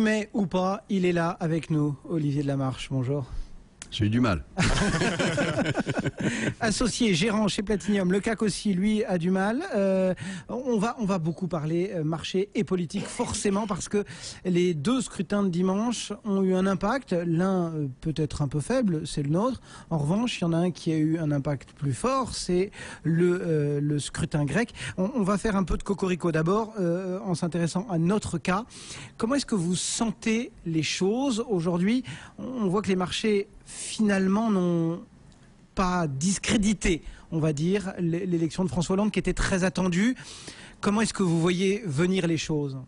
mai ou pas, il est là avec nous. Olivier Delamarche, bonjour. J'ai eu du mal. Associé, gérant chez Platinium, le CAC aussi, lui, a du mal. On va beaucoup parler marché et politique, forcément, parce que les deux scrutins de dimanche ont eu un impact. L'un peut-être un peu faible, c'est le nôtre. En revanche, il y en a un qui a eu un impact plus fort, c'est le scrutin grec. On va faire un peu de cocorico d'abord, en s'intéressant à notre cas. Comment est-ce que vous sentez les choses aujourd'hui? On voit que les marchés finalement n'ont pas discrédité, on va dire, l'élection de François Hollande qui était très attendue. Comment est-ce que vous voyez venir les choses?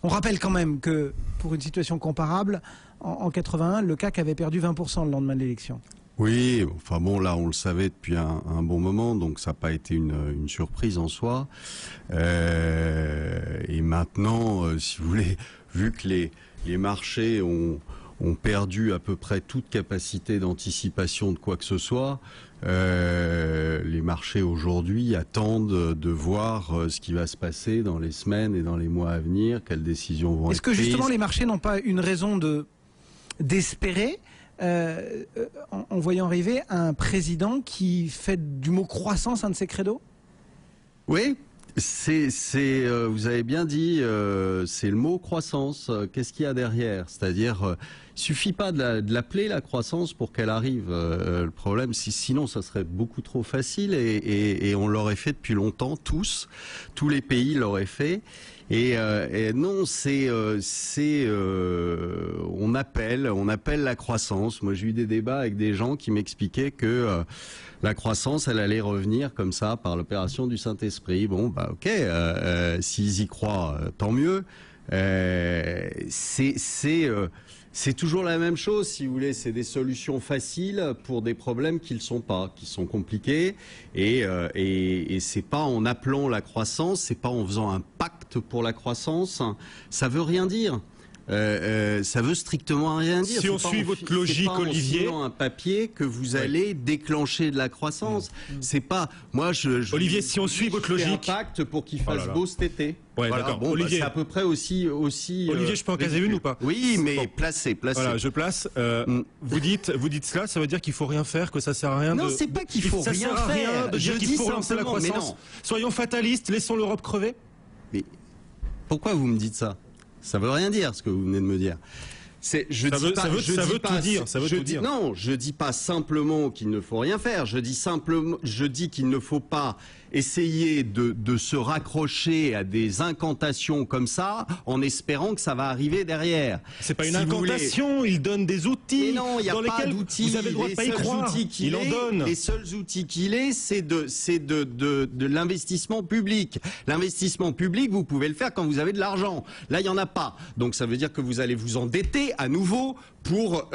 On rappelle quand même que pour une situation comparable, en 81, le CAC avait perdu 20% le lendemain de l'élection. Oui, enfin bon, là on le savait depuis un bon moment, donc ça n'a pas été une surprise en soi. Et maintenant, si vous voulez, vu que les marchés ont perdu à peu près toute capacité d'anticipation de quoi que ce soit, les marchés aujourd'hui attendent de voir ce qui va se passer dans les semaines et dans les mois à venir, quelles décisions vont être prises. Est-ce que justement les marchés n'ont pas une raison d'espérer en voyant arriver un président qui fait du mot croissance un de ses credos? Oui. Vous avez bien dit, c'est le mot croissance. Qu'est-ce qu'il y a derrière? C'est-à-dire, il suffit pas de l'appeler la croissance pour qu'elle arrive. Le problème, sinon, ça serait beaucoup trop facile et on l'aurait fait depuis longtemps, tous les pays l'auraient fait. Et non, on appelle la croissance. Moi, j'ai eu des débats avec des gens qui m'expliquaient que la croissance, elle allait revenir comme ça par l'opération du Saint-Esprit. Bon, bah ok, s'ils y croient, tant mieux. C'est toujours la même chose, si vous voulez. C'est des solutions faciles pour des problèmes qui ne le sont pas, qui sont compliqués. Et c'est pas en appelant la croissance, c'est pas en faisant un pacte pour la croissance. Ça veut rien dire. Ça veut strictement rien dire. Si on suit votre logique, Olivier, en un papier que vous allez déclencher de la croissance. C'est pas moi. Olivier, si on suit votre logique, un pacte pour qu'il fasse beau cet été. Ouais, voilà, d'accord. Bon, Olivier, c'est à peu près aussi. Olivier, je peux en caser une ou pas? Oui, mais bon. Placez. Voilà, je place. Vous dites cela, ça veut dire qu'il faut rien faire, que ça sert à rien. Non, c'est pas qu'il faut rien faire. De dire qu'il faut relancer la croissance. Soyons fatalistes, laissons l'Europe crever. Mais pourquoi vous me dites ça? Ça veut rien dire ce que vous venez de me dire. Ça veut tout dire. Non, je dis pas simplement qu'il ne faut rien faire. Je dis qu'il ne faut pas essayer de se raccrocher à des incantations comme ça en espérant que ça va arriver derrière. C'est pas une incantation, il donne des outils. Mais non, il n'y a pas d'outils. Vous avez le droit de pas y croire. Il en donne. Les seuls outils qu'il ait, c'est de l'investissement public. L'investissement public, vous pouvez le faire quand vous avez de l'argent. Là, il n'y en a pas. Donc ça veut dire que vous allez vous endetter à nouveau pour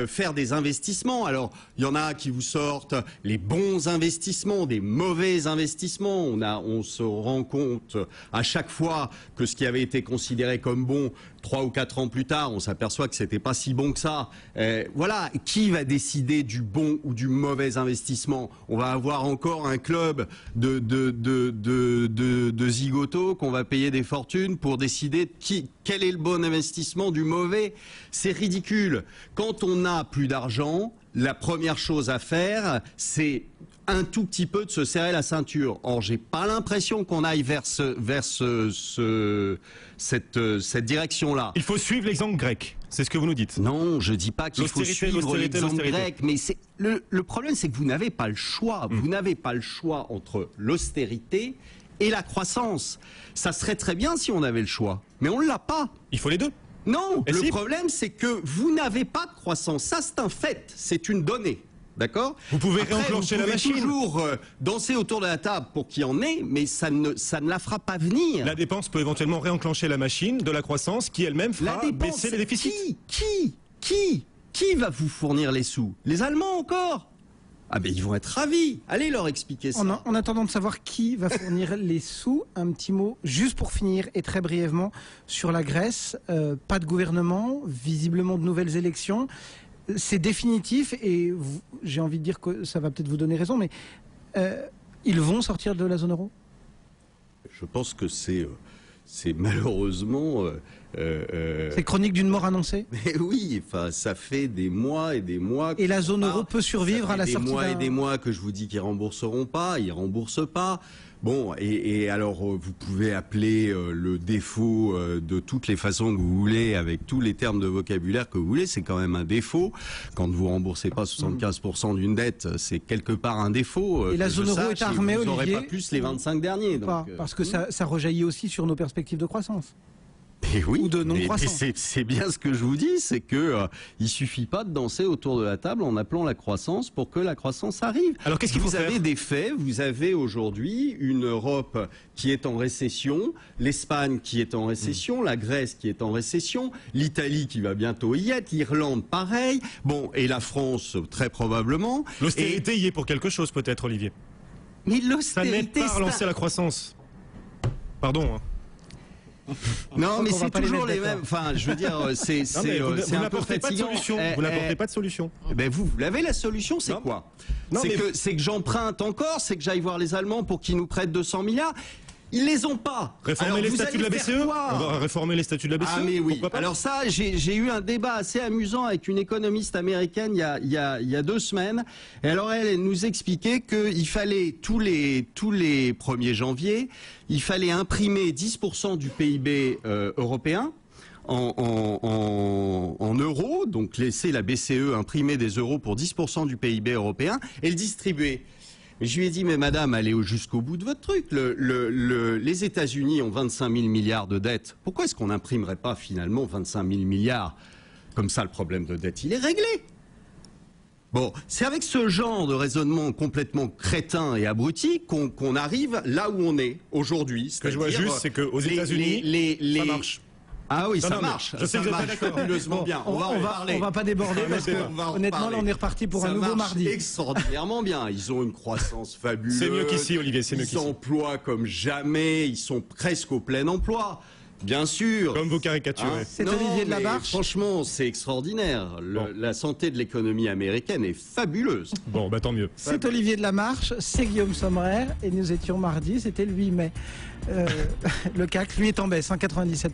faire des investissements. Alors, il y en a qui vous sortent les bons investissements, des mauvais investissements. On se rend compte à chaque fois que ce qui avait été considéré comme bon 3 ou 4 ans plus tard, on s'aperçoit que c'était pas si bon que ça. Voilà, qui va décider du bon ou du mauvais investissement? On va avoir encore un club de zigotos qu'on va payer des fortunes pour décider quel est le bon investissement du mauvais. C'est ridicule. Quand on n'a plus d'argent, la première chose à faire, c'est un tout petit peu de se serrer la ceinture. Or, j'ai pas l'impression qu'on aille vers cette direction-là. Il faut suivre l'exemple grec. C'est ce que vous nous dites. Non, je dis pas qu'il faut suivre l'exemple grec, mais le problème, c'est que vous n'avez pas le choix. Vous n'avez pas le choix entre l'austérité et la croissance. Ça serait très bien si on avait le choix, mais on l'a pas. Il faut les deux. Non, le problème, c'est que vous n'avez pas de croissance. Ça, c'est un fait. C'est une donnée. D'accord? Vous pouvez réenclencher la machine. Vous pouvez toujours danser autour de la table pour qu'il y en ait, mais ça ne la fera pas venir. La dépense peut éventuellement réenclencher la machine de la croissance qui elle-même fera baisser les déficits. Qui va vous fournir les sous? Les Allemands encore? Ah ben ils vont être ravis. Allez leur expliquer ça. En attendant de savoir qui va fournir les sous, un petit mot juste pour finir et très brièvement sur la Grèce. Pas de gouvernement, visiblement de nouvelles élections. C'est définitif et j'ai envie de dire que ça va peut-être vous donner raison, mais ils vont sortir de la zone euro? Je pense que c'est c'est malheureusement... C'est chronique d'une mort annoncée. Mais oui, enfin, ça fait des mois et des mois. Et la zone euro peut survivre à la sortie. Des mois et des mois que je vous dis qu'ils rembourseront pas, ils remboursent pas. Bon, et alors vous pouvez appeler le défaut de toutes les façons que vous voulez, avec tous les termes de vocabulaire que vous voulez, c'est quand même un défaut. Quand vous remboursez pas 75% d'une dette, c'est quelque part un défaut. Et la zone euro est armée, Olivier. Vous n'aurez Olivier, pas plus les 25 derniers. Donc, parce que ça rejaillit aussi sur nos perspectives de croissance. Et oui, ou de non-croissance. C'est bien ce que je vous dis, c'est que il suffit pas de danser autour de la table en appelant la croissance pour que la croissance arrive. Alors qu'est-ce qu'il faut faire ? Vous avez des faits, vous avez aujourd'hui une Europe qui est en récession, l'Espagne qui est en récession, la Grèce qui est en récession, l'Italie qui va bientôt y être, l'Irlande pareil, bon, et la France très probablement. L'austérité y est pour quelque chose peut-être, Olivier. Mais ça n'aide pas à relancer la croissance. Pardon. Hein. Non, mais c'est toujours les mêmes. Enfin, je veux dire, c'est un peu fatigant. Vous n'apportez pas de solution. Ben vous l'avez la solution, c'est quoi? C'est que j'emprunte encore, c'est que j'aille voir les Allemands pour qu'ils nous prêtent 200 milliards. Ils les ont pas. Réformer les statuts de la BCE. On va réformer les statuts de la BCE. Ah mais oui. Pourquoi pas. Alors ça, j'ai eu un débat assez amusant avec une économiste américaine il y a 2 semaines. Et alors elle nous expliquait qu'il fallait tous les 1er janvier, il fallait imprimer 10% du PIB européen. En euros, donc laisser la BCE imprimer des euros pour 10% du PIB européen et le distribuer. Mais je lui ai dit, mais madame, allez jusqu'au bout de votre truc. Les États-Unis ont 25 000 milliards de dettes. Pourquoi est-ce qu'on n'imprimerait pas finalement 25 000 milliards? Comme ça, le problème de dette, il est réglé. Bon, c'est avec ce genre de raisonnement complètement crétin et abruti qu'on arrive là où on est aujourd'hui. Ce que je vois juste, c'est qu'aux États-Unis, ça marche. Ah oui, ça marche. Je sais que vous êtes d'accord. Fabuleusement bien. On va pas déborder parce que honnêtement, là, on est reparti pour un nouveau mardi. Extraordinairement bien. Ils ont une croissance fabuleuse. C'est mieux qu'ici, Olivier. C'est mieux qu'ici. Ils s'emploient comme jamais. Ils sont presque au plein emploi. Bien sûr. Comme vous caricaturez. C'est Olivier de la Marche. Franchement, c'est extraordinaire. La santé de l'économie américaine est fabuleuse. Bon, bah tant mieux. C'est Olivier de la Marche, c'est Guillaume Sommerer et nous étions mardi, c'était le 8 mai. Le CAC, lui, est en baisse, 1,97%.